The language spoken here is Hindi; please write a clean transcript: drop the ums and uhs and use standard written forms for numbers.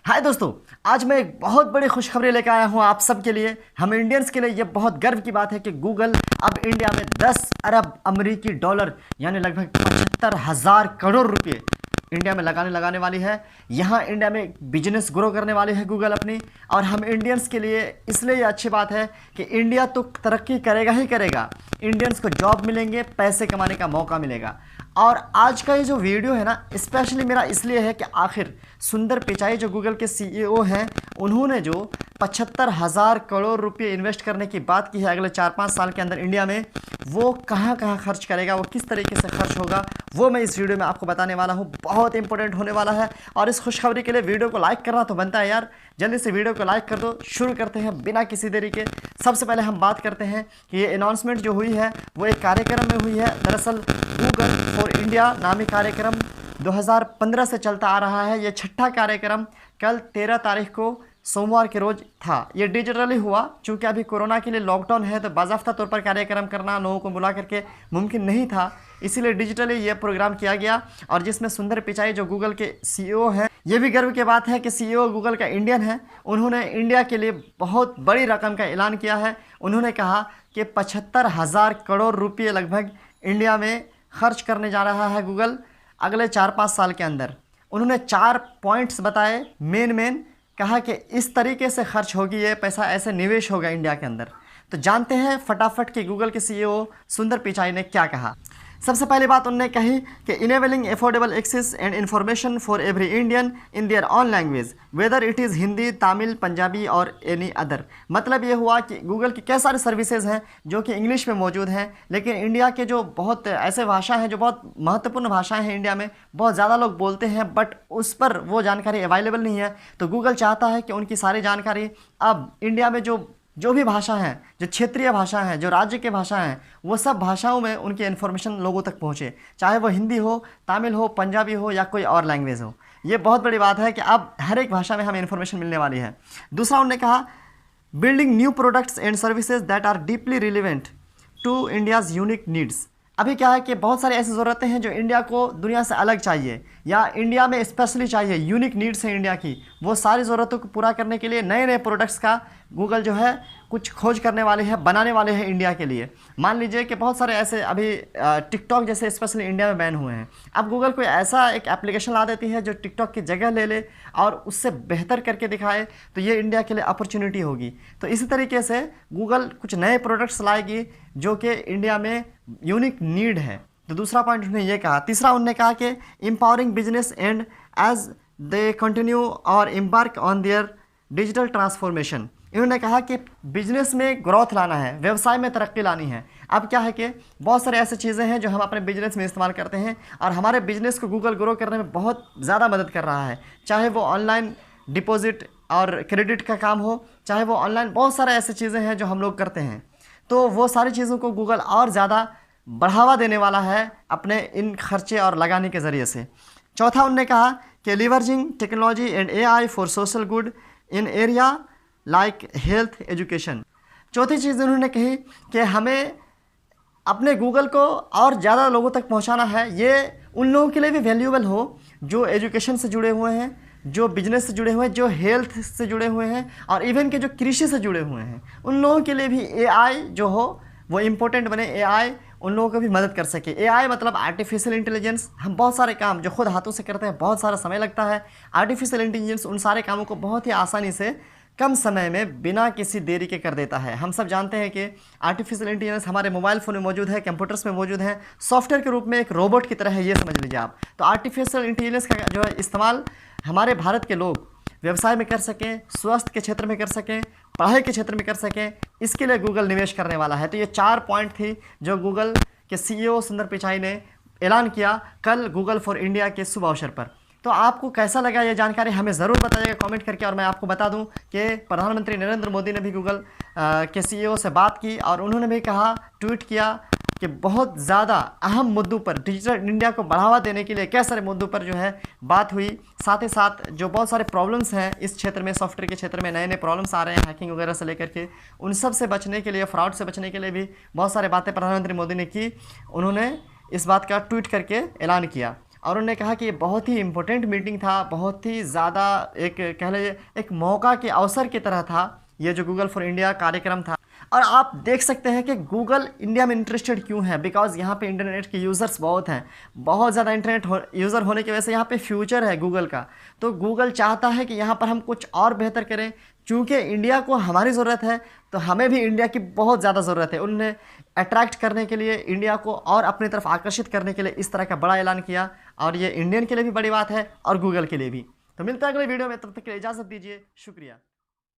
हाय दोस्तों, आज मैं एक बहुत बड़ी खुशखबरी लेकर आया हूँ आप सबके लिए। हम इंडियंस के लिए ये बहुत गर्व की बात है कि गूगल अब इंडिया में 10 अरब अमेरिकी डॉलर यानी लगभग 75,000 करोड़ रुपए इंडिया में लगाने वाली है। यहाँ इंडिया में बिजनेस ग्रो करने वाली है गूगल अपनी। और हम इंडियंस के लिए इसलिए ये अच्छी बात है कि इंडिया तो तरक्की करेगा ही करेगा, इंडियंस को जॉब मिलेंगे, पैसे कमाने का मौका मिलेगा। और आज का ये जो वीडियो है ना, स्पेशली मेरा इसलिए है कि आखिर सुंदर पिचाई जो गूगल के सीईओ हैं, उन्होंने जो 75,000 करोड़ रुपए इन्वेस्ट करने की बात की है अगले 4-5 साल के अंदर इंडिया में, वो कहाँ कहाँ खर्च करेगा, वो किस तरीके से खर्च होगा, वो मैं इस वीडियो में आपको बताने वाला हूँ। बहुत इंपॉर्टेंट होने वाला है। और इस खुशखबरी के लिए वीडियो को लाइक करना तो बनता है यार, जल्दी से वीडियो को लाइक कर दो। शुरू करते हैं बिना किसी देरी के। सबसे पहले हम बात करते हैं कि ये अनाउंसमेंट जो हुई है वो एक कार्यक्रम में हुई है। दरअसल गूगल फॉर इंडिया नामी कार्यक्रम 2015 से चलता आ रहा है। ये छठा कार्यक्रम कल 13 तारीख को सोमवार के रोज था। ये डिजिटली हुआ, चूँकि अभी कोरोना के लिए लॉकडाउन है तो बाज़ाफ्ता तौर पर कार्यक्रम करना लोगों को बुला करके मुमकिन नहीं था, इसीलिए डिजिटली ये प्रोग्राम किया गया। और जिसमें सुंदर पिचाई जो गूगल के सीईओ हैं, ये भी गर्व की बात है कि सीईओ गूगल का इंडियन है। उन्होंने इंडिया के लिए बहुत बड़ी रकम का ऐलान किया है। उन्होंने कहा कि 75,000 करोड़ रुपये लगभग इंडिया में खर्च करने जा रहा है गूगल अगले 4-5 साल के अंदर। उन्होंने 4 पॉइंट्स बताए मेन। कहा कि इस तरीके से खर्च होगी ये पैसा, ऐसे निवेश होगा इंडिया के अंदर। तो जानते हैं फटाफट कि गूगल के सीईओ सुंदर पिचाई ने क्या कहा। सबसे पहली बात उन्होंने कही कि enabling affordable access and information for every Indian in their own language whether it is Hindi, Tamil, Punjabi और एनी अदर। मतलब ये हुआ कि गूगल की कई सारी सर्विसेज हैं जो कि इंग्लिश में मौजूद हैं, लेकिन इंडिया के जो बहुत ऐसे भाषा हैं जो बहुत महत्वपूर्ण भाषाएं हैं इंडिया में, बहुत ज़्यादा लोग बोलते हैं बट उस पर वो जानकारी अवेलेबल नहीं है। तो गूगल चाहता है कि उनकी सारी जानकारी अब इंडिया में जो भी भाषा हैं, जो क्षेत्रीय भाषा हैं, जो राज्य के भाषा हैं, वो सब भाषाओं में उनकी इन्फॉर्मेशन लोगों तक पहुँचे, चाहे वो हिंदी हो, तमिल हो, पंजाबी हो या कोई और लैंग्वेज हो। ये बहुत बड़ी बात है कि अब हर एक भाषा में हमें इन्फॉर्मेशन मिलने वाली है। दूसरा उन्होंने कहा building new products and services that are deeply relevant to India's unique needs. अभी क्या है कि बहुत सारी ऐसी ज़रूरतें हैं जो इंडिया को दुनिया से अलग चाहिए या इंडिया में स्पेशली चाहिए, यूनिक नीड्स हैं इंडिया की। वो सारी ज़रूरतों को पूरा करने के लिए नए नए प्रोडक्ट्स का गूगल जो है कुछ खोज करने वाले हैं, बनाने वाले हैं इंडिया के लिए। मान लीजिए कि बहुत सारे ऐसे अभी टिकटॉक जैसे स्पेशली इंडिया में बैन हुए हैं। अब गूगल कोई ऐसा एक एप्लीकेशन ला देती है जो टिकटॉक की जगह ले ले और उससे बेहतर करके दिखाए, तो ये इंडिया के लिए अपॉर्चुनिटी होगी। तो इसी तरीके से गूगल कुछ नए प्रोडक्ट्स लाएगी जो कि इंडिया में यूनिक नीड है। तो दूसरा पॉइंट उन्होंने ये कहा। तीसरा उन्होंने कहा कि empowering business and as they continue और embark on their digital transformation. इन्होंने कहा कि बिजनेस में ग्रोथ लाना है, व्यवसाय में तरक्की लानी है। अब क्या है कि बहुत सारे ऐसे चीज़ें हैं जो हम अपने बिजनेस में इस्तेमाल करते हैं और हमारे बिजनेस को गूगल ग्रो करने में बहुत ज़्यादा मदद कर रहा है, चाहे वो ऑनलाइन डिपॉजिट और क्रेडिट का काम हो, चाहे वो ऑनलाइन बहुत सारे ऐसे चीज़ें हैं जो हम लोग करते हैं। तो वो सारी चीज़ों को गूगल और ज़्यादा बढ़ावा देने वाला है अपने इन खर्चे और लगाने के ज़रिए से। चौथा उन्होंने कहा कि leveraging technology and AI for social good in area like health education. चौथी चीज़ उन्होंने कही कि हमें अपने गूगल को और ज़्यादा लोगों तक पहुंचाना है। ये उन लोगों के लिए भी वैल्यूएबल हो जो एजुकेशन से जुड़े हुए हैं, जो बिजनेस से जुड़े हुए हैं, जो हेल्थ से जुड़े हुए हैं और इवन के जो कृषि से जुड़े हुए हैं, उन लोगों के लिए भी AI जो हो वो इम्पोर्टेंट बने। AI उन लोगों को भी मदद कर सके। AI मतलब आर्टिफिशियल इंटेलिजेंस। हम बहुत सारे काम जो खुद हाथों से करते हैं, बहुत सारा समय लगता है, आर्टिफिशियल इंटेलिजेंस उन सारे कामों को बहुत ही आसानी से कम समय में बिना किसी देरी के कर देता है। हम सब जानते हैं कि आर्टिफिशियल इंटेलिजेंस हमारे मोबाइल फ़ोन में मौजूद है, कंप्यूटर्स में मौजूद है, सॉफ्टवेयर के रूप में एक रोबोट की तरह है, ये समझ लीजिए आप। तो आर्टिफिशियल इंटेलिजेंस का जो है इस्तेमाल हमारे भारत के लोग व्यवसाय में कर सकें, स्वास्थ्य के क्षेत्र में कर सकें, पढ़ाई के क्षेत्र में कर सकें, इसके लिए गूगल निवेश करने वाला है। तो ये 4 पॉइंट थी जो गूगल के सीईओ सुंदर पिचाई ने ऐलान किया कल गूगल फॉर इंडिया के शुभ अवसर पर। तो आपको कैसा लगा ये जानकारी हमें ज़रूर बताइएगा कमेंट करके। और मैं आपको बता दूं कि प्रधानमंत्री नरेंद्र मोदी ने भी गूगल के सीईओ से बात की और उन्होंने भी कहा, ट्वीट किया कि बहुत ज़्यादा अहम मुद्दों पर, डिजिटल इंडिया को बढ़ावा देने के लिए कई सारे मुद्दों पर जो है बात हुई। साथ ही साथ जो बहुत सारे प्रॉब्लम्स हैं इस क्षेत्र में, सॉफ्टवेयर के क्षेत्र में नए नए प्रॉब्लम्स आ रहे हैं हैकिंग वगैरह से लेकर के, उन सब से बचने के लिए, फ्रॉड से बचने के लिए भी बहुत सारी बातें प्रधानमंत्री मोदी ने की। उन्होंने इस बात का ट्वीट करके ऐलान किया। और उन्होंने कहा कि ये बहुत ही इम्पोर्टेंट मीटिंग था, बहुत ही ज़्यादा एक कह लीजिए एक मौका के अवसर की तरह था ये जो गूगल फॉर इंडिया कार्यक्रम था। और आप देख सकते हैं कि गूगल इंडिया में इंटरेस्टेड क्यों है, बिकॉज यहाँ पे इंटरनेट के यूज़र्स बहुत हैं, बहुत ज़्यादा इंटरनेट यूज़र होने की वजह से यहाँ पे फ्यूचर है गूगल का। तो गूगल चाहता है कि यहाँ पर हम कुछ और बेहतर करें, चूँकि इंडिया को हमारी ज़रूरत है तो हमें भी इंडिया की बहुत ज़्यादा ज़रूरत है। उन्होंने अट्रैक्ट करने के लिए, इंडिया को और अपनी तरफ आकर्षित करने के लिए इस तरह का बड़ा ऐलान किया, और ये इंडियन के लिए भी बड़ी बात है और गूगल के लिए भी। तो मिलता है अगले वीडियो में, तब तक के लिए इजाज़त दीजिए, शुक्रिया।